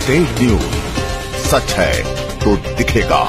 State news, सच है तो दिखेगा।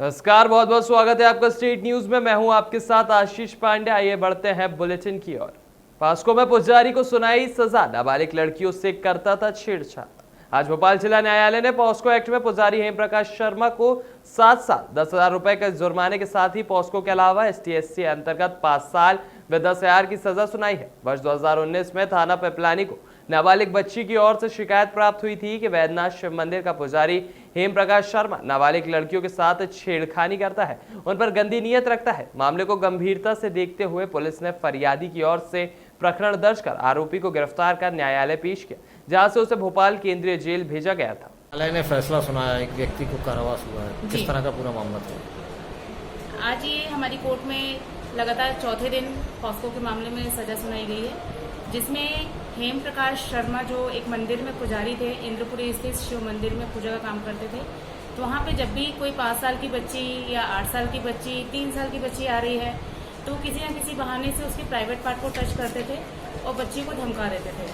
नमस्कार, बहुत बहुत स्वागत है आपका स्टेट न्यूज में। मैं हूं आपके साथ आशीष पांडे। आइए बढ़ते हैं बुलेटिन की ओर। पास्को में पुजारी को सुनाई सजा, नाबालिग लड़कियों से करता था छेड़छाड़। आज भोपाल जिला न्यायालय ने पॉस्को एक्ट में पुजारी हेम प्रकाश शर्मा को 7 साल 10,000 रुपए के जुर्माने के साथ ही पॉस्को के अलावा ST/SC अंतर्गत 5 साल व 10,000 की सजा सुनाई है। वर्ष 2019 में थाना पिपलानी को नाबालिग बच्ची की ओर से शिकायत प्राप्त हुई थी कि वैद्यनाथ शिव मंदिर का पुजारी हेम प्रकाश शर्मा नाबालिग लड़कियों के साथ छेड़खानी करता है, उन पर गंदी नीयत रखता है। मामले को गंभीरता से देखते हुए पुलिस ने फरियादी की ओर से प्रकरण दर्ज कर आरोपी को गिरफ्तार कर न्यायालय पेश किया, जहां से उसे भोपाल केंद्रीय जेल भेजा गया था। न्यायालय ने फैसला सुनाया, एक व्यक्ति को कारावास हुआ है। किस तरह का पूरा मामला था? आज ये हमारी कोर्ट में लगातार चौथे दिन पॉस्को के मामले में सजा सुनाई गई है, जिसमें हेम प्रकाश शर्मा जो एक मंदिर में पुजारी थे, इंद्रपुरी स्थित शिव मंदिर में पूजा का काम करते थे, तो वहाँ पे जब भी कोई 5 साल की बच्ची या 8 साल की बच्ची, 3 साल की बच्ची आ रही है, तो किसी न किसी बहाने से उसके प्राइवेट पार्ट को टच करते थे और बच्ची को धमका देते थे।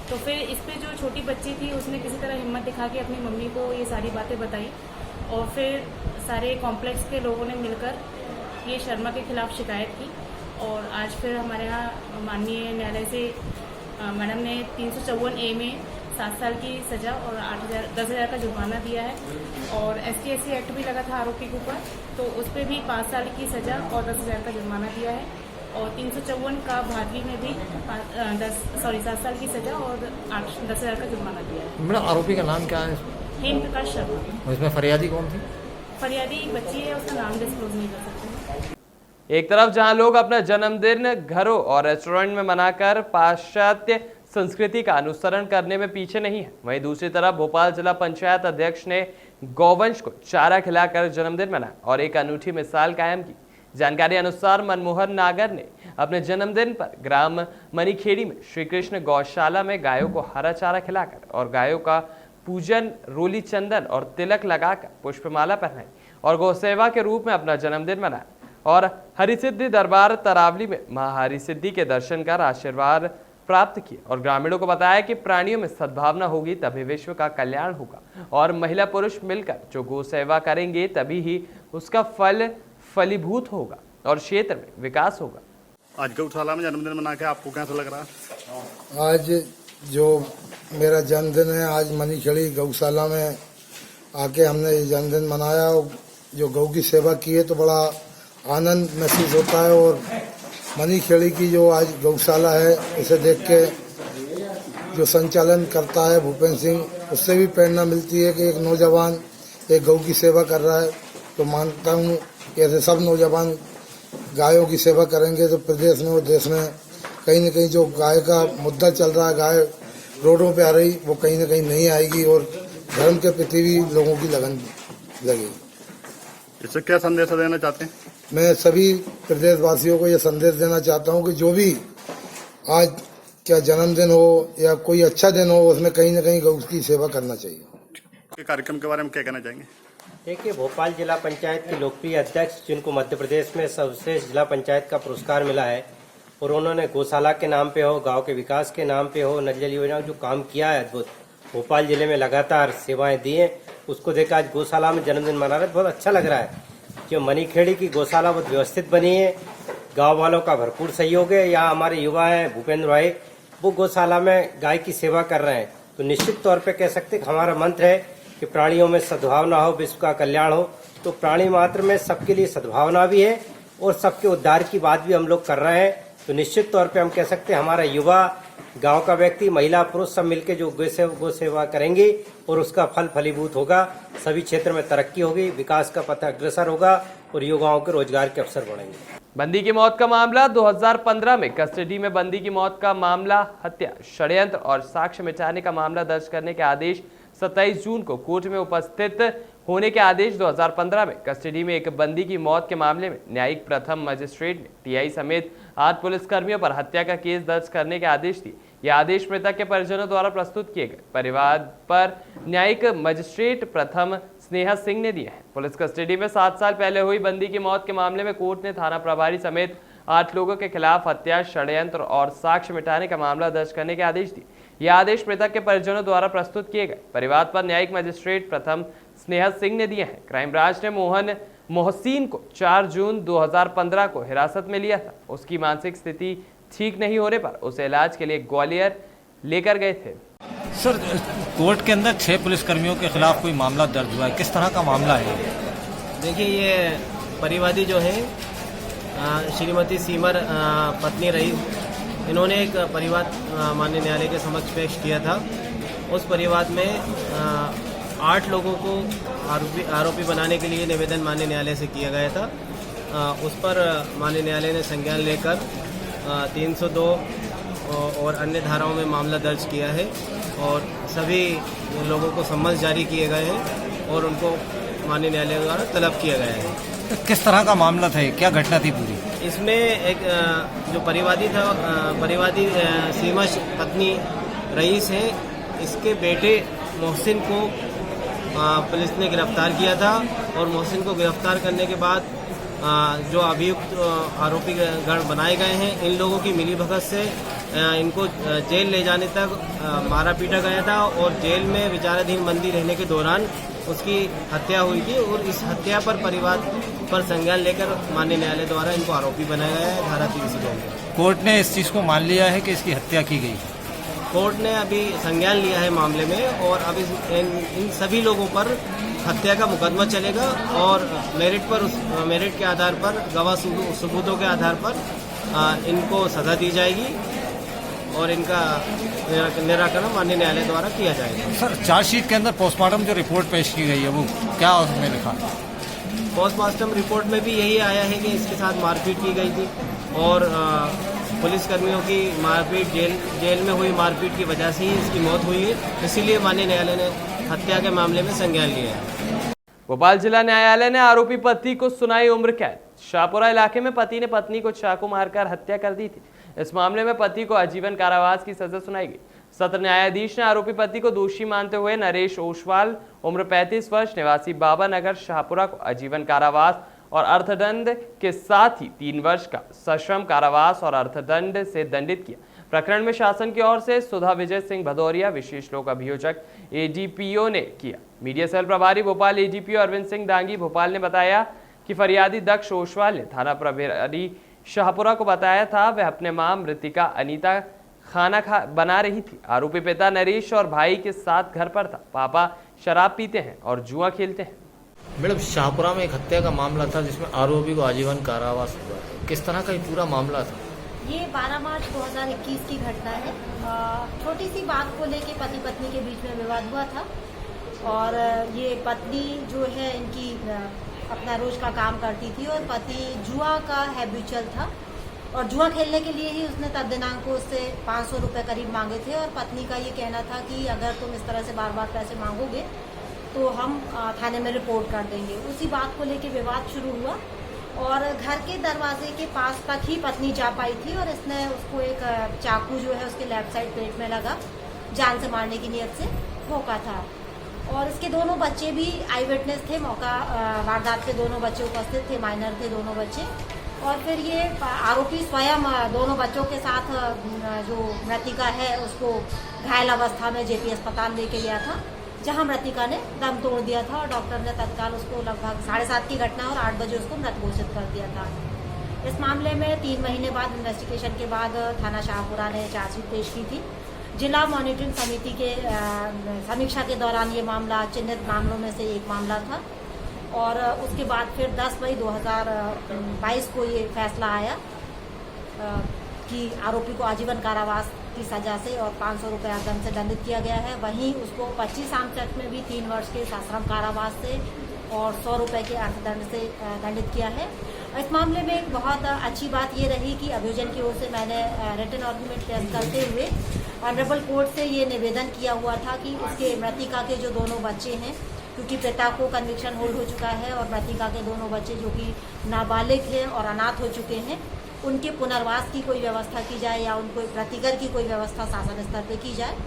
तो फिर इस पे जो छोटी बच्ची थी उसने किसी तरह हिम्मत दिखा के अपनी मम्मी को ये सारी बातें बताई और फिर सारे कॉम्प्लेक्स के लोगों ने मिलकर ये शर्मा के खिलाफ शिकायत की। और आज फिर हमारे यहाँ माननीय न्यायालय से मैडम ने 354A में 7 साल की सजा और 10,000 का जुर्माना दिया है। और ST/SC एक्ट भी लगा था आरोपी के ऊपर, तो उस पर भी 5 साल की सजा और 10,000 का जुर्माना दिया है। और 354 का भादवी में भी 7 साल की सजा और 10,000 का जुर्माना दिया है। मैडम, आरोपी का नाम क्या है? हेम प्रकाश शर्मा। इसमें फरियादी कौन थी? फरियादी एक बच्ची है, उसका नाम डिस्क्लोज नहीं कर सकते। एक तरफ जहां लोग अपना जन्मदिन घरों और रेस्टोरेंट में मनाकर पाश्चात्य संस्कृति का अनुसरण करने में पीछे नहीं है, वहीं दूसरी तरफ भोपाल जिला पंचायत अध्यक्ष ने गौवंश को चारा खिलाकर जन्मदिन मनाया और एक अनूठी मिसाल कायम की। जानकारी अनुसार मनमोहन नागर ने अपने जन्मदिन पर ग्राम मनीखेड़ी में श्री कृष्ण गौशाला में गायों को हरा चारा खिलाकर और गायों का पूजन, रोली चंदन और तिलक लगाकर पुष्पमाला पहनाई और गौसेवा के रूप में अपना जन्मदिन मनाया और हरिसिद्धि दरबार तरावली में मां हरिसिद्धि के दर्शन कर आशीर्वाद प्राप्त किए और ग्रामीणों को बताया कि प्राणियों में सद्भावना होगी तभी विश्व का कल्याण होगा और महिला पुरुष मिलकर जो गौ सेवा करेंगे तभी ही उसका फल फलीभूत होगा और क्षेत्र में विकास होगा। आज गौशाला में जन्मदिन मना के आपको कैसा लग रहा है? आज जो मेरा जन्मदिन है, आज मनीखेड़ी गौशाला में आके हमने ये जन्मदिन मनाया और जो गौ की सेवा की है तो बड़ा आनंद महसूस होता है। और मनीखेड़ी की जो आज गौशाला है उसे देख के जो संचालन करता है भूपेंद्र सिंह, उससे भी प्रेरणा मिलती है कि एक नौजवान एक गौ की सेवा कर रहा है। तो मानता हूँ कि ऐसे सब नौजवान गायों की सेवा करेंगे तो प्रदेश में और देश में कहीं न कहीं जो गाय का मुद्दा चल रहा है, गाय रोडों पे आ रही, वो कहीं न कहीं नहीं आएगी और धर्म के प्रति भी लोगों की लगन लगेगी। इससे क्या संदेश देना चाहते हैं? मैं सभी प्रदेशवासियों को यह संदेश देना चाहता हूं कि जो भी आज क्या जन्मदिन हो या कोई अच्छा दिन हो, उसमें कहीं न कहीं गौ की सेवा करना चाहिए। कार्यक्रम के बारे में क्या कहना चाहेंगे? देखिए, भोपाल जिला पंचायत के लोकप्रिय अध्यक्ष जिनको मध्य प्रदेश में सर्वश्रेष्ठ जिला पंचायत का पुरस्कार मिला है और उन्होंने गौशाला के नाम पे हो, गांव के विकास के नाम पे हो, नल जल योजना जो काम किया है अद्भुत, भोपाल जिले में लगातार सेवाएं दी हैं, उसको देखकर आज गौशाला में जन्मदिन मना रहे, बहुत अच्छा लग रहा है। जो मनीखेड़ी की गौशाला बहुत व्यवस्थित बनी है, गांव वालों का भरपूर सहयोग है। यहाँ हमारे युवा हैं भूपेंद्र भाई, वो गौशाला में गाय की सेवा कर रहे हैं। तो निश्चित तौर पे कह सकते हैं कि हमारा मंत्र है कि प्राणियों में सद्भावना हो, विश्व का कल्याण हो। तो प्राणी मात्र में सबके लिए सद्भावना भी है और सबके उद्धार की बात भी हम लोग कर रहे हैं। तो निश्चित तौर पे हम कह सकते हैं हमारा युवा, गांव का व्यक्ति, महिला, पुरुष सब मिलकर जो गौ सेवा करेंगे और उसका फल फलीभूत होगा, सभी क्षेत्र में तरक्की होगी, विकास का पथ अग्रसर होगा और युवाओं के रोजगार के अवसर बढ़ेंगे। बंदी की मौत का मामला 2015 में कस्टडी में बंदी की मौत का मामला, हत्या, षड्यंत्र और साक्ष्य मिटाने का मामला दर्ज करने के आदेश 27 जून को कोर्ट में उपस्थित होने के आदेश 2015 में कस्टडी में एक बंदी की मौत के मामले में न्यायिक प्रथम मजिस्ट्रेट ने टीआई समेत 8 पुलिसकर्मियों पर हत्या का केस दर्ज करने के आदेश दिए। यह आदेश मृतक के परिजनों द्वारा प्रस्तुत किए गए। परिवार पर न्यायिक मजिस्ट्रेट प्रथम स्नेहा सिंह ने दिए हैं। पुलिस कस्टडी में 7 साल पहले हुई बंदी की मौत के मामले में कोर्ट ने थाना प्रभारी समेत 8 लोगों के खिलाफ हत्या, षड्यंत्र और साक्ष्य मिटाने का मामला दर्ज करने के आदेश दिए। ये आदेश मृतक के परिजनों द्वारा प्रस्तुत किए गए। परिवार पर न्यायिक मजिस्ट्रेट प्रथम स्नेहा सिंह ने दिए हैं। क्राइम ब्रांच ने मोहसिन को 4 जून 2015 को हिरासत में लिया था। उसकी मानसिक स्थिति ठीक नहीं होने पर उसे इलाज के लिए ग्वालियर लेकर गए थे। सर, कोर्ट के अंदर 6 पुलिसकर्मियों के खिलाफ कोई मामला दर्ज हुआ है, किस तरह का मामला है? देखिए, ये परिवादी जो है श्रीमती सीमर पत्नी रईस, इन्होंने एक परिवाद माननीय न्यायालय के समक्ष पेश किया था। उस परिवाद में 8 लोगों को आरोपी बनाने के लिए निवेदन माननीय न्यायालय से किया गया था। उस पर माननीय न्यायालय ने संज्ञान लेकर 302 और अन्य धाराओं में मामला दर्ज किया है और सभी लोगों को सम्मन जारी किए गए हैं और उनको माननीय न्यायालय द्वारा तलब किया गया है। किस तरह का मामला था, क्या घटना थी पूरी? इसमें एक जो परिवादी था, परिवादी सीमा पत्नी रईस है, इसके बेटे मोहसिन को पुलिस ने गिरफ्तार किया था और मोहसिन को गिरफ्तार करने के बाद जो अभियुक्त आरोपी गण बनाए गए हैं, इन लोगों की मिलीभगत से इनको जेल ले जाने तक मारा पीटा गया था और जेल में विचाराधीन बंदी रहने के दौरान उसकी हत्या हुई थी और इस हत्या पर परिवार पर संज्ञान लेकर माननीय न्यायालय द्वारा इनको आरोपी बनाया गया है धारा 302 में। कोर्ट ने इस चीज़ को मान लिया है कि इसकी हत्या की गई? कोर्ट ने अभी संज्ञान लिया है मामले में और अब इन सभी लोगों पर हत्या का मुकदमा चलेगा और मेरिट के आधार पर, गवाह सबूतों के आधार पर इनको सजा दी जाएगी और इनका निराकरण माननीय न्यायालय द्वारा किया जाएगा। सर, चार्जशीट के अंदर पोस्टमार्टम जो रिपोर्ट पेश की गई है, वो क्या उसमें लिखा? पोस्टमार्टम रिपोर्ट में भी यही आया है कि इसके साथ मारपीट की गई थी और पुलिसकर्मियों की मारपीट, जेल में हुई मारपीट की वजह से ही इसकी मौत हुई है। इसीलिए माननीय न्यायालय ने हत्या के मामले में संज्ञान लिया है। भोपाल जिला न्यायालय ने आरोपी पति को सुनाई उम्र कैद। शाहपुरा इलाके में पति ने पत्नी को चाकू मारकर हत्या कर दी थी। इस मामले में पति को आजीवन कारावास की सजा सुनाई गई। सत्र न्यायाधीश ने आरोपी पति को दोषी मानते हुए नरेश ओसवाल, उम्र 35 वर्ष, निवासी बाबा नगर शाहपुरा को आजीवन कारावास और अर्थदंड के साथ ही 3 वर्ष का सश्रम कारावास और अर्थदंड से दंडित किया। प्रकरण में शासन की ओर से सुधा विजय सिंह भदौरिया, विशेष लोक अभियोजक एडीपीओ ने किया। मीडिया सेल प्रभारी भोपाल एडीपीओ अरविंद सिंह डांगी भोपाल ने बताया कि फरियादी दक्ष ओसवाल ने थाना प्रभारी शाहपुरा को बताया था वह अपने मां मृतिका अनीता खाना बना रही थी। आरोपी पिता नरेश और भाई के साथ घर पर था। पापा शराब पीते हैं और जुआ खेलते हैं। मैडम, शाहपुरा में एक हत्या का मामला था जिसमें आरोपी को आजीवन कारावास हुआ, किस तरह का ये पूरा मामला था? ये 12 मार्च 2021 की घटना है। छोटी सी बात को लेके पति पत्नी के बीच में विवाद हुआ था और ये पत्नी जो है इनकी अपना रोज का काम करती थी और पति जुआ का हैबिचुअल था और जुआ खेलने के लिए ही उसने तब दिनांक को उससे 500 रुपये करीब मांगे थे और पत्नी का ये कहना था कि अगर तुम इस तरह से बार बार पैसे मांगोगे तो हम थाने में रिपोर्ट कर देंगे। उसी बात को लेके विवाद शुरू हुआ और घर के दरवाजे के पास तक ही पत्नी जा पाई थी और इसने उसको एक चाकू जो है उसके लेफ्ट साइड पेट में लगा, जान से मारने की नियत से भोंका था। और इसके दोनों बच्चे भी आई विटनेस थे, मौका वारदात के दोनों बच्चे उपस्थित थे, माइनर थे दोनों बच्चे। और फिर ये आरोपी स्वयं दोनों बच्चों के साथ जो मृतिका है उसको घायल अवस्था में जेपी अस्पताल लेके गया था, जहां मृतिका ने दम तोड़ दिया था और डॉक्टर ने तत्काल उसको लगभग 7:30 की घटना और 8 बजे उसको मृत घोषित कर दिया था। इस मामले में 3 महीने बाद इन्वेस्टिगेशन के बाद थाना शाहपुरा ने चार्जशीट पेश की थी। जिला मॉनिटरिंग समिति के समीक्षा के दौरान ये मामला चिन्हित मामलों में से एक मामला था और उसके बाद फिर 10 मई 2022 को ये फैसला आया कि आरोपी को आजीवन कारावास की सजा से और 500 रुपये अर्थदंड से दंडित किया गया है। वहीं उसको 25 आम चक्र में भी 3 वर्ष के सश्रम कारावास से और 100 रुपये के अर्थदंड से दंडित किया है। इस मामले में एक बहुत अच्छी बात ये रही कि अभियोजन की ओर से मैंने रिटन आर्गुमेंट पेश करते हुए ऑनरेबल कोर्ट से ये निवेदन किया हुआ था कि उसके मृतिका के जो दोनों बच्चे हैं, क्योंकि पिता को कन्विक्शन होल्ड हो चुका है और मृतिका के दोनों बच्चे जो कि नाबालिग हैं और अनाथ हो चुके हैं, उनके पुनर्वास की कोई व्यवस्था की जाए या उनको प्रतिकर की कोई व्यवस्था शासन स्तर पर की जाए।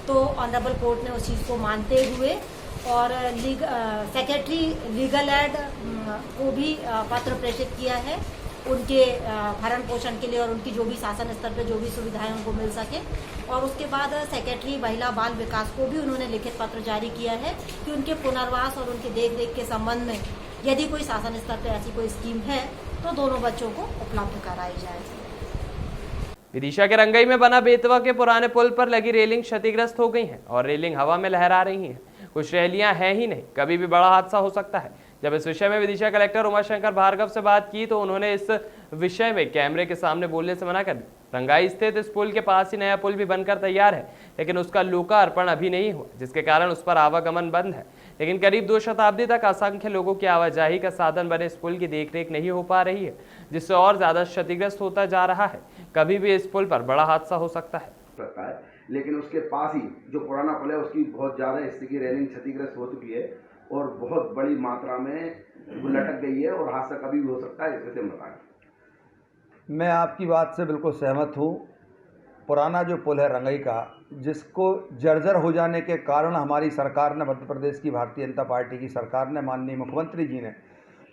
तो ऑनरेबल कोर्ट ने उस चीज़ को मानते हुए और सेक्रेटरी लीगल एड को भी पत्र प्रेषित किया है। उनके भरण पोषण के लिए और उनकी जो भी शासन स्तर पे जो भी सुविधाएं उनको मिल सके। और उसके बाद सेक्रेटरी महिला बाल विकास को भी उन्होंने लिखित पत्र जारी किया है कि उनके पुनर्वास और उनके देखरेख के संबंध में यदि कोई शासन स्तर पर ऐसी कोई स्कीम है तो दोनों बच्चों को उपलब्ध कराई जाए। विदिशा के रंगई में बना बेतवा के पुराने पुल पर लगी रेलिंग क्षतिग्रस्त हो गई है और रेलिंग हवा में लहरा रही है। कुछ रैलियां हैं ही नहीं, कभी भी बड़ा हादसा हो सकता है। जब इस विषय में विदिशा कलेक्टर उमाशंकर भार्गव से बात की तो उन्होंने इस विषय में कैमरे के सामने बोलने से मना कर दिया। रंगाई स्थित इस पुल के पास ही नया पुल भी बनकर तैयार है, लेकिन उसका लोकार्पण अभी नहीं हुआ, जिसके कारण उस पर आवागमन बंद है। लेकिन करीब 2 शताब्दी तक असंख्य लोगों की आवाजाही का साधन बने इस पुल की देखरेख नहीं हो पा रही है, जिससे और ज्यादा क्षतिग्रस्त होता जा रहा है। कभी भी इस पुल पर बड़ा हादसा हो सकता है। लेकिन उसके पास ही जो पुराना पुल है उसकी बहुत ज़्यादा स्थिति रेलिंग क्षतिग्रस्त हो चुकी है और बहुत बड़ी मात्रा में लटक गई है और हादसा कभी भी हो सकता है। इसमें से बताएं। मैं आपकी बात से बिल्कुल सहमत हूँ। पुराना जो पुल है रंगई का, जिसको जर्जर हो जाने के कारण हमारी सरकार ने, मध्य प्रदेश की भारतीय जनता पार्टी की सरकार ने, माननीय मुख्यमंत्री जी ने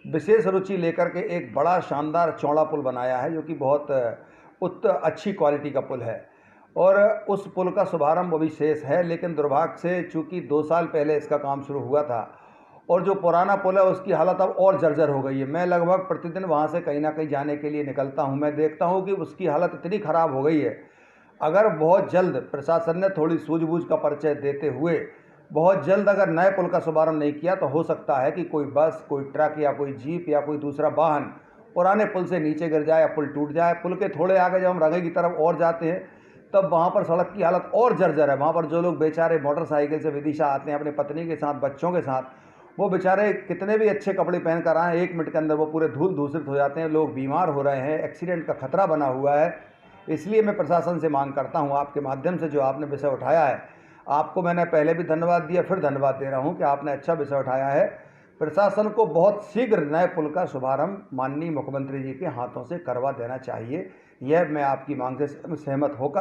विशेष रुचि लेकर के एक बड़ा शानदार चौड़ा पुल बनाया है, जो कि बहुत अच्छी क्वालिटी का पुल है और उस पुल का शुभारंभ अभी शेष है। लेकिन दुर्भाग्य से चूँकि 2 साल पहले इसका काम शुरू हुआ था और जो पुराना पुल है उसकी हालत अब और जर्जर हो गई है। मैं लगभग प्रतिदिन वहाँ से कहीं ना कहीं जाने के लिए निकलता हूँ। मैं देखता हूँ कि उसकी हालत इतनी ख़राब हो गई है, अगर बहुत जल्द प्रशासन ने थोड़ी सूझबूझ का परिचय देते हुए बहुत जल्द अगर नए पुल का शुभारंभ नहीं किया तो हो सकता है कि कोई बस, कोई ट्रक या कोई जीप या कोई दूसरा वाहन पुराने पुल से नीचे गिर जाए या पुल टूट जाए। पुल के थोड़े आगे जब हम रंगई की तरफ और जाते हैं तब वहाँ पर सड़क की हालत और जर्जर है। वहाँ पर जो लोग बेचारे मोटरसाइकिल से विदिशा आते हैं अपनी पत्नी के साथ, बच्चों के साथ, वो बेचारे कितने भी अच्छे कपड़े पहन कर आए, 1 मिनट के अंदर वो पूरे धूल दूषित हो जाते हैं। लोग बीमार हो रहे हैं, एक्सीडेंट का खतरा बना हुआ है। इसलिए मैं प्रशासन से मांग करता हूँ, आपके माध्यम से जो आपने विषय उठाया है, आपको मैंने पहले भी धन्यवाद दिया, फिर धन्यवाद दे रहा हूँ कि आपने अच्छा विषय उठाया है। प्रशासन को बहुत शीघ्र नए पुल का शुभारंभ माननीय मुख्यमंत्री जी के हाथों से करवा देना चाहिए। यह मैं आपकी मांग से सहमत होकर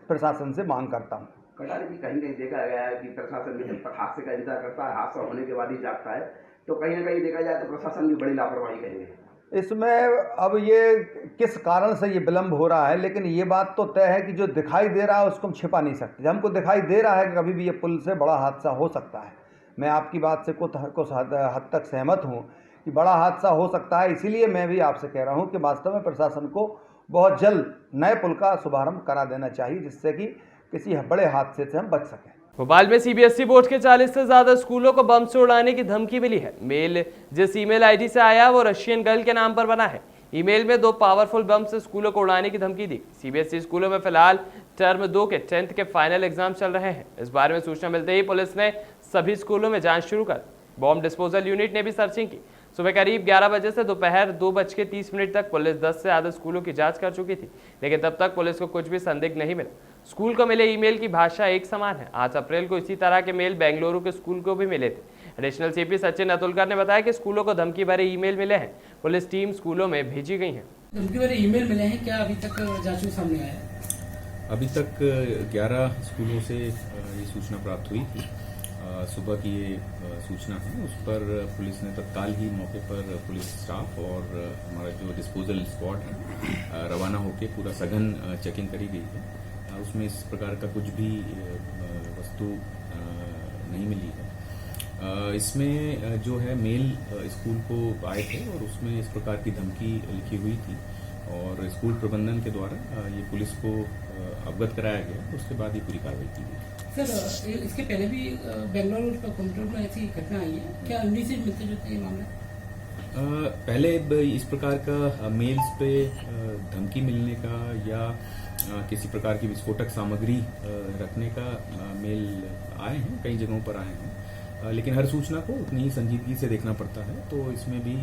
प्रशासन से मांग करता हूँ। कटारी जी, कहीं कहीं देखा गया है कि प्रशासन भी जब तक हादसे का इंतजार करता है, हादसा होने के बाद ही जागता है, तो कहीं ना कहीं देखा जाए तो प्रशासन भी बड़ी लापरवाही करेंगे। इसमें अब ये किस कारण से ये विलम्ब हो रहा है, लेकिन ये बात तो तय है कि जो दिखाई दे रहा है उसको हम छिपा नहीं सकते। हमको दिखाई दे रहा है कि कभी भी ये पुल से बड़ा हादसा हो सकता है। मैं आपकी बात से कुछ हद तक सहमत हूँ कि बड़ा हादसा हो सकता है। इसीलिए मैं भी आपसे कह रहा हूँ कि वास्तव में प्रशासन को बहुत जल्द नए पुल का शुभारंभ करा देना चाहिए, जिससे कि किसी बड़े हादसे से हम बच सकें। भोपाल में सीबीएसई बोर्ड के 40 से ज्यादा स्कूलों को बम से उड़ाने की धमकी मिली है। मेल जिस ईमेल आईडी से आया वो रशियन गर्ल के नाम पर बना है। ईमेल में 2 पावरफुल बम से स्कूलों को उड़ाने की धमकी दी। सीबीएसई स्कूलों में फिलहाल टर्म 2 के 10th के फाइनल एग्जाम चल रहे हैं। इस बारे में सूचना मिलते ही पुलिस ने सभी स्कूलों में जांच शुरू कर बॉम्ब डिस्पोजल यूनिट ने भी सर्चिंग की। सुबह करीब 11 बजे से दोपहर 2:30 तक पुलिस 10 से ज्यादा स्कूलों की जांच कर चुकी थी, लेकिन तब तक पुलिस को कुछ भी संदिग्ध नहीं मिला। स्कूल को मिले ईमेल की भाषा एक समान है। 8 अप्रैल को इसी तरह के मेल बेंगलुरु के स्कूल को भी मिले थे। एडिशनल सीपी सचिन अतुलकर ने बताया कि स्कूलों को धमकी भरे ईमेल मिले हैं। पुलिस टीम स्कूलों में भेजी गई है। धमकी भरे ईमेल मिले हैं, क्या अभी तक जांच में सामने आया है? अभी तक 11 स्कूलों से ये सूचना प्राप्त हुई थी। सुबह की ये सूचना है, उस पर पुलिस ने तत्काल ही मौके पर पुलिस स्टाफ और हमारा जो डिस्पोजल स्क्वाड है रवाना होकर पूरा सघन चेकिंग करी गई है। उसमें इस प्रकार का कुछ भी वस्तु नहीं मिली है। इसमें जो है मेल स्कूल को आए थे और उसमें इस प्रकार की धमकी लिखी हुई थी और स्कूल प्रबंधन के द्वारा ये पुलिस को अवगत कराया गया। उसके बाद ये पूरी कार्रवाई की गई। सर, इसके पहले भी बेंगलुरु कंप्यूटर में ऐसी घटना आई है, क्या उन्हीं से मिलते जुलते ये मामला? पहले इस प्रकार का मेल्स पे धमकी मिलने का या किसी प्रकार की विस्फोटक सामग्री रखने का मेल आए हैं, कई जगहों पर आए हैं, लेकिन हर सूचना को उतनी ही संजीदगी से देखना पड़ता है। तो इसमें भी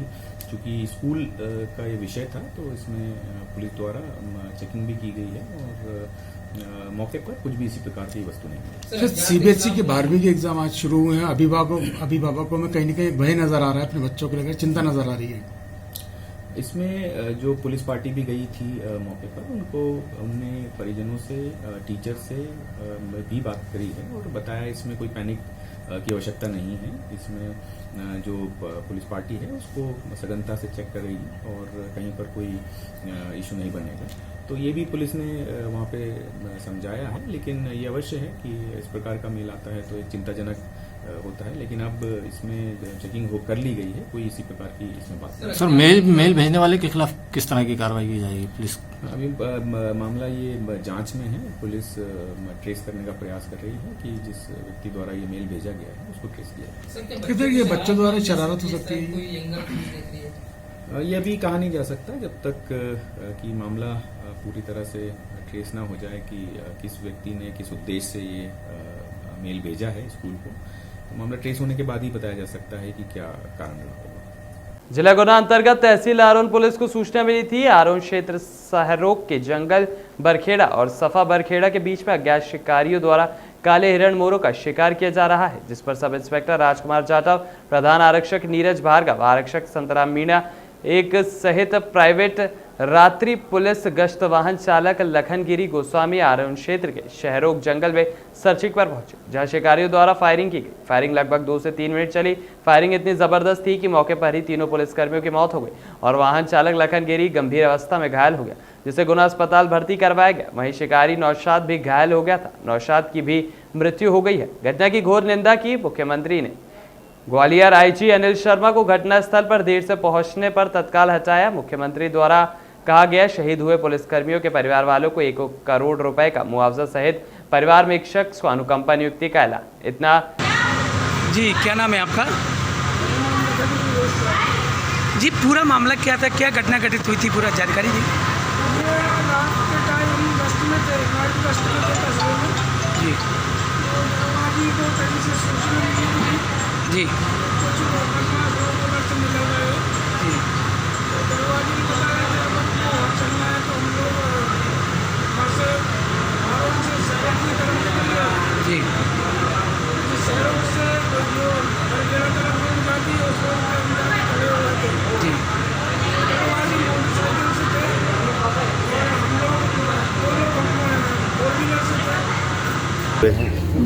चूंकि स्कूल का ये विषय था तो इसमें पुलिस द्वारा चेकिंग भी की गई है और मौके पर कुछ भी इसी प्रकार की वस्तु नहीं है। सीबीएसई के 12वीं के एग्जाम आज शुरू हुए हैं। अभिभावकों में कहीं न कहीं भय नजर आ रहा है, अपने बच्चों को लेकर चिंता नजर आ रही है। इसमें जो पुलिस पार्टी भी गई थी मौके पर, उनने परिजनों से, टीचर से भी बात करी है और बताया इसमें कोई पैनिक की आवश्यकता नहीं है। इसमें जो पुलिस पार्टी है उसको सघनता से चेक करेगी और कहीं पर कोई इशू नहीं बनेगा। तो ये भी पुलिस ने वहाँ पे समझाया है, लेकिन ये अवश्य है कि इस प्रकार का मेल आता है तो एक चिंताजनक होता है, लेकिन अब इसमें चेकिंग कर ली गई है, कोई इसी प्रकार की इसमें बात नहीं। सर मेल भेजने वाले के खिलाफ किस तरह की कार्रवाई की जाएगी पुलिस? अभी मामला ये जांच में है, पुलिस ट्रेस करने का प्रयास कर रही है कि जिस व्यक्ति द्वारा ये मेल भेजा गया है उसको ट्रेस किया जाए। किधर ये बच्चों द्वारा शरारत हो सकती है? ये अभी कहा नहीं जा सकता जब तक कि मामला पूरी तरह से ट्रेस ना हो जाए कि किस व्यक्ति ने किस उद्देश्य से ये मेल भेजा है स्कूल को। तो मामला ट्रेस होने के बाद ही बताया जा सकता है कि क्या कारण रहा होगा। जिला गुना अंतर्गत तहसील आरोन पुलिस को सूचना मिली थी आरोन क्षेत्र सहरोग के जंगल बरखेड़ा और सफा बरखेड़ा के बीच में अज्ञात शिकारियों द्वारा काले हिरण मोरों का शिकार किया जा रहा है, जिस पर सब इंस्पेक्टर राजकुमार जाटव, प्रधान आरक्षक नीरज भार्गव, आरक्षक संतराम मीणा एक सहित प्राइवेट रात्रि पुलिस गश्त वाहन चालक लखनगिरी गोस्वामी आरोन क्षेत्र के शहरोग जंगल में सर्चिंग पर पहुंचे, जहां शिकारियों द्वारा फायरिंग की गई। फायरिंग लगभग 2 से 3 मिनट चली। फायरिंग इतनी जबरदस्त थी कि मौके पर ही तीनों पुलिसकर्मियों की मौत हो गई और वाहन चालक लखनगिरी गंभीर अवस्था में घायल हो गया, जिसे गुना अस्पताल भर्ती करवाया गया। वहीं शिकारी नौशाद भी घायल हो गया था, नौशाद की भी मृत्यु हो गई है। घटना की घोर निंदा की मुख्यमंत्री ने। ग्वालियर आईजी अनिल शर्मा को घटनास्थल पर देर से पहुंचने पर तत्काल हटाया। मुख्यमंत्री द्वारा कहा गया शहीद हुए पुलिसकर्मियों के परिवार वालों को 1 करोड़ रुपए का मुआवजा सहित परिवार में एक शख्स को अनुकंपा नियुक्ति का ऐलान। इतना जी, क्या नाम है आपका? जी, पूरा मामला क्या था, क्या घटना घटित हुई थी, पूरा जानकारी दी। जी जी जी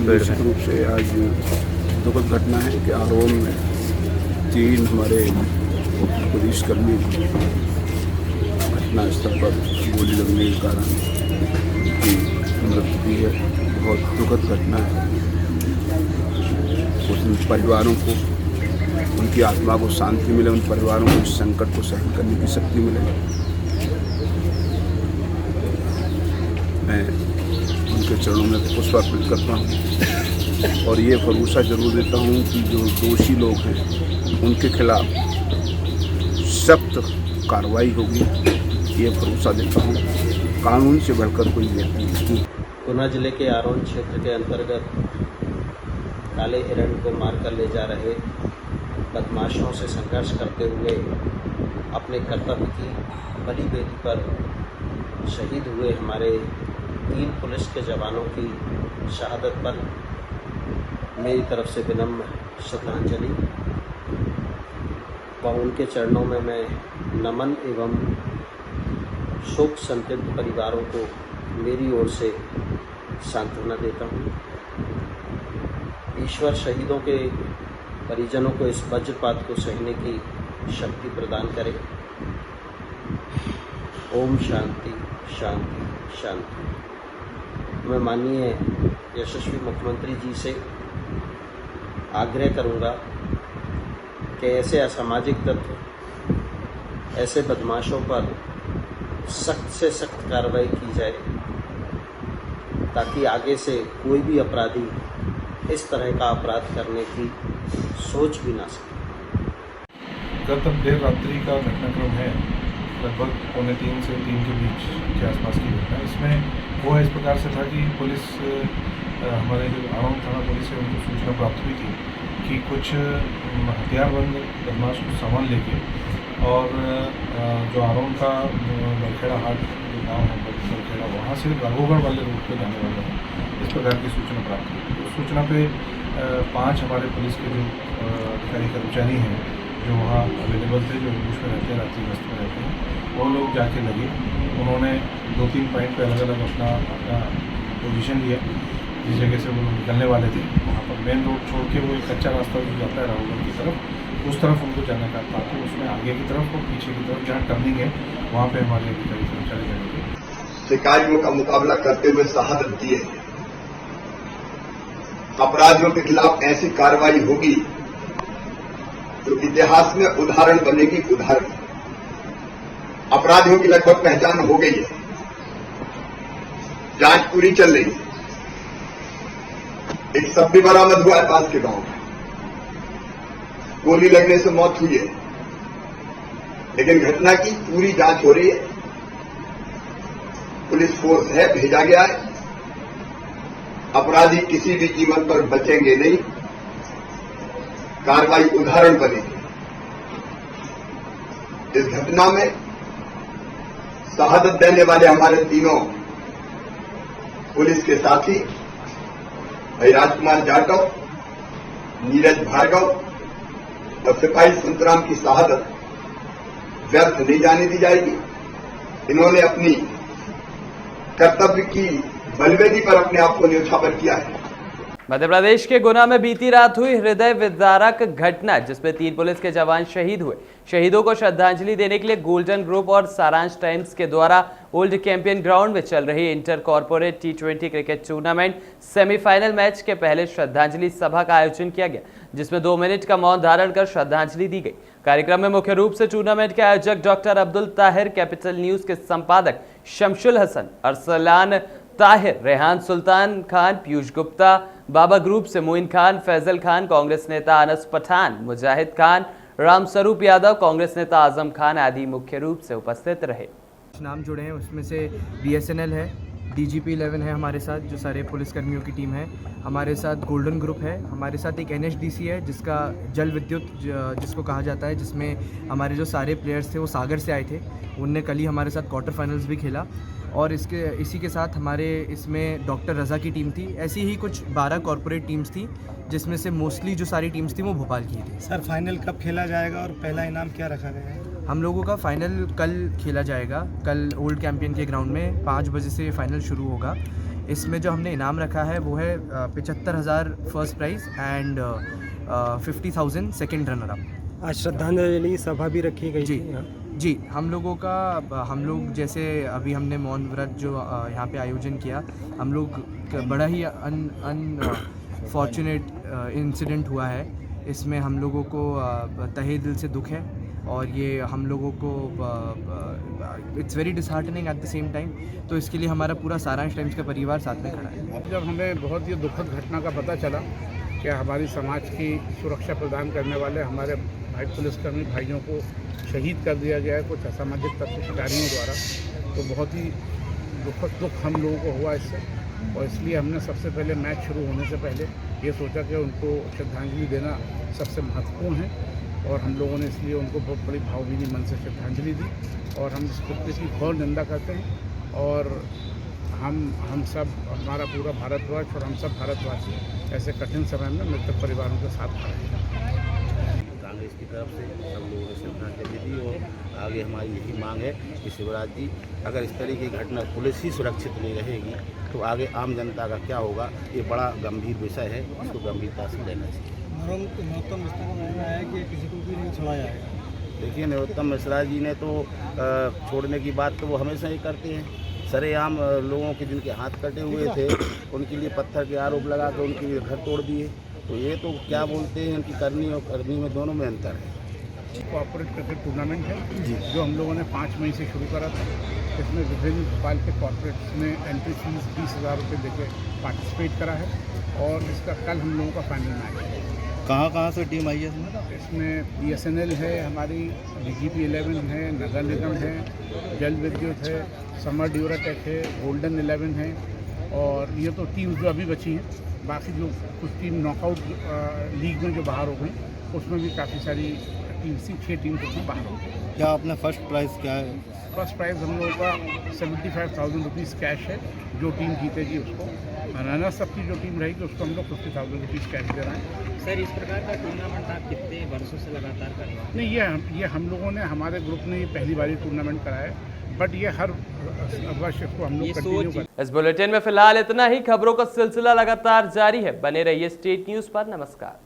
निश्चित रूप से आज दुखद घटना है कि आरोन में 3 हमारे पुलिसकर्मी घटनास्थल पर गोली लगने के कारण उनकी मृत्यु हुई है। बहुत दुखद घटना है। उन परिवारों को, उनकी आत्मा को शांति मिले, उन परिवारों को इस संकट को सहन करने की शक्ति मिले। मैं उनके चरणों में पुष्प अर्पित करता हूँ और ये भरोसा जरूर देता हूँ कि जो दोषी लोग हैं उनके खिलाफ सख्त कार्रवाई होगी। ये भरोसा देता हूँ। कानून से बढ़कर कोई व्यक्ति नहीं। गुना जिले के आरोन क्षेत्र के अंतर्गत काले हिरण को मारकर ले जा रहे बदमाशों से संघर्ष करते हुए अपने कर्तव्य की बलि बेदी पर शहीद हुए हमारे 3 पुलिस के जवानों की शहादत पर मेरी तरफ से विनम्र श्रद्धांजलि व उनके चरणों में मैं नमन एवं शोक संतप्त परिवारों को मेरी ओर से सांत्वना देता हूँ। ईश्वर शहीदों के परिजनों को इस वज्रपात को सहने की शक्ति प्रदान करे। ओम शांति शांति शांति। मैं माननीय यशस्वी मुख्यमंत्री जी से आग्रह करूंगा कि ऐसे असामाजिक तत्व, ऐसे बदमाशों पर सख्त से सख्त कार्रवाई की जाए ताकि आगे से कोई भी अपराधी इस तरह का अपराध करने की सोच भी ना सके। गत देर रात्रि का घटनाक्रम है, लगभग 2:45 से 3 के बीच के आसपास की घटना। इसमें वो इस प्रकार से था कि पुलिस, हमारे जो आरोन थाना पुलिस है उनको सूचना प्राप्त हुई थी कि कुछ हथियारबंद बदमाश कुछ सामान लेके और जो आरोन का बरखेड़ा हाट जो गाँव है बरखेड़ा, वहाँ से राघोगढ़ वाले रूट पे जाने वाले हैं, इस प्रकार की सूचना प्राप्त हुई थी। उस सूचना पे 5 हमारे पुलिस के जो अधिकारी कर्मचारी हैं जो वहाँ अवेलेबल थे, जो बुश में रहते हैं, रात्रि गश्त में रहते हैं, वो लोग जाके लगे। उन्होंने 2-3 पॉइंट पे अलग अलग अपना पोजीशन लिया, जिस जगह से वो लोग निकलने वाले थे वहाँ पर मेन रोड छोड़ के वो एक कच्चा रास्ता जो जाता है राहुल की तरफ, उस तरफ उनको जाना था, ताकि उसमें आगे की तरफ और पीछे की तरफ जहाँ टर्निंग है वहाँ पे हमारे अधिकारी कर्मचारी जाएंगे। शिकारियों का मुकाबला करते हुए शहादत दिए। अपराधियों के खिलाफ ऐसी कार्रवाई होगी तो इतिहास में उदाहरण बनेगी। उदाहरण अपराधियों की लगभग पहचान हो गई है, जांच पूरी चल रही है। एक शव भी बरामद हुआ है पास के गांव में, गोली लगने से मौत हुई है, लेकिन घटना की पूरी जांच हो रही है। पुलिस फोर्स है, भेजा गया है। अपराधी किसी भी कीमत पर बचेंगे नहीं, कार्रवाई उदाहरण बनेगी। इस घटना में शहादत देने वाले हमारे तीनों पुलिस के साथी भाई राजकुमार जाटव, नीरज भार्गव और सिपाही संतराम की शहादत व्यर्थ नहीं जाने दी जाएगी। इन्होंने अपनी कर्तव्य की बलवेदी पर अपने आप को न्यौछावर किया है। मध्य प्रदेश के गुना में बीती रात हुई हृदय विदारक घटना, जिसमें 3 पुलिस के जवान शहीद हुए। शहीदों को श्रद्धांजलि देने के लिए गोल्डन ग्रुप और सारांश टाइम्स के द्वारा ओल्ड कैंपियन ग्राउंड में चल रही inter corporate T20 cricket tournament semifinal match के पहले श्रद्धांजलि सभा का आयोजन किया गया, जिसमें 2 मिनट का मौन धारण कर श्रद्धांजलि दी गई। कार्यक्रम में मुख्य रूप से टूर्नामेंट के आयोजक doctor Abdul Tahir, capital news के संपादक शमशुल हसन, अरसलान ताहिर, रेहान सुल्तान खान, पीयूष गुप्ता, बाबा ग्रुप से मोइन खान, फैजल खान, कांग्रेस नेता अनस पठान, मुजाहिद खान, रामस्वरूप यादव, कांग्रेस नेता आजम खान आदि मुख्य रूप से उपस्थित रहे। नाम जुड़े हैं, उसमें से BSNL है, DGP 11 है हमारे साथ, जो सारे पुलिसकर्मियों की टीम है। हमारे साथ गोल्डन ग्रुप है, हमारे साथ एक NHDC है जिसका जल विद्युत जिसको कहा जाता है, जिसमें हमारे जो सारे प्लेयर्स थे वो सागर से आए थे। उनने कल ही हमारे साथ क्वार्टर फाइनल्स भी खेला। और इसी के साथ हमारे इसमें डॉक्टर रज़ा की टीम थी। ऐसी ही कुछ 12 कॉर्पोरेट टीम्स थी, जिसमें से मोस्टली जो सारी टीम्स थी वो भोपाल की थी। सर फाइनल कब खेला जाएगा और पहला इनाम क्या रखा गया है? हम लोगों का फाइनल कल खेला जाएगा। कल ओल्ड कैंपियन के ग्राउंड में 5 बजे से फाइनल शुरू होगा। इसमें जो हमने इनाम रखा है वो है 75,000 first prize and 50,000 second runner up. आज श्रद्धांजलि सभा भी रखी गई जी, हम लोग जैसे अभी हमने मौन व्रत जो यहाँ पे आयोजन किया, हम लोग बड़ा ही फॉर्चुनेट इंसिडेंट हुआ है। इसमें हम लोगों को तहे दिल से दुख है और ये हम लोगों को it's very disheartening at the same time. तो इसके लिए हमारा पूरा सारांश टाइम्स का परिवार साथ में खड़ा है। जब हमें बहुत ही दुखद घटना का पता चला कि हमारी समाज की सुरक्षा प्रदान करने वाले हमारे भाई पुलिसकर्मी भाइयों को शहीद कर दिया गया है कुछ असामाजिक तत्व शिकारियों द्वारा, तो बहुत ही दुख हम लोगों को हुआ इससे। और इसलिए हमने सबसे पहले मैच शुरू होने से पहले ये सोचा कि उनको श्रद्धांजलि देना सबसे महत्वपूर्ण है, और हम लोगों ने इसलिए उनको बहुत बड़ी भावभीनी मन से श्रद्धांजलि दी। और हम इस कृत्य की घोर निंदा करते हैं, और हम सब, हमारा पूरा भारतवर्ष और हम सब भारतवासी ऐसे कठिन समय में मृतक परिवारों के साथ खड़े हैं। कांग्रेस की तरफ से सब लोगों ने श्रद्धांजलि दी, और आगे हमारी यही मांग है कि शिवराज जी, अगर इस तरह की घटना पुलिस ही सुरक्षित नहीं रहेगी तो आगे आम जनता का क्या होगा। ये बड़ा गंभीर विषय है, इसको गंभीरता से लेना चाहिए। नरोत्तम मिश्रा का कहना है कि किसी को भी नहीं छोड़ा जाएगा। देखिए, नरोत्तम मिश्रा जी ने तो छोड़ने की बात तो वो हमेशा ही करते हैं। सरेआम लोगों के जिनके हाथ कटे हुए थे उनके लिए पत्थर के आरोप लगा कर उनके घर तोड़ दिए। तो ये तो क्या बोलते हैं कि करनी और करनी में दोनों में अंतर है। कॉर्पोरेट क्रिकेट टूर्नामेंट है जो हम लोगों ने 5 मई से शुरू करा था। इसमें विभिन्न भोपाल के कॉर्पोरेट्स ने एंट्री फीस 20,000 रुपये देके पार्टिसिपेट करा है, और इसका कल हम लोगों का फाइनल मैच है। कहाँ से टीम आई है इसमें BSNL है, हमारी DGP 11 है, नगर निगम है, जल विद्युत है, समर ड्यूराटेक है, गोल्डन 11 है, और ये तो टीम जो अभी बची हैं। बाकी जो कुछ टीम नॉकआउट लीग में जो बाहर हो गई, उसमें भी काफ़ी सारी टीम्स थी, 6 टीम्स उसमें बाहर हो गई। क्या आपने फर्स्ट प्राइज़ क्या है? फर्स्ट प्राइज़ हम लोगों का 75,000 रुपीज़ कैश है, जो टीम जीतेगी उसको। रनर्स अप की जो टीम रहेगी उसको हम लोग 50,000 रुपीज़ कैश दे रहे हैं। सर, इस प्रकार का टूर्नामेंट आप कितने वर्षों से लगातार कर रहे हैं? नहीं, ये हम लोगों ने, हमारे ग्रुप ने ये पहली बार टूर्नामेंट कराया है। बट ये हर वर्ष को हम लोग कंटिन्यू करते। इस बुलेटिन में फिलहाल इतना ही। खबरों का सिलसिला लगातार जारी है, बने रहिए स्टेट न्यूज पर। नमस्कार।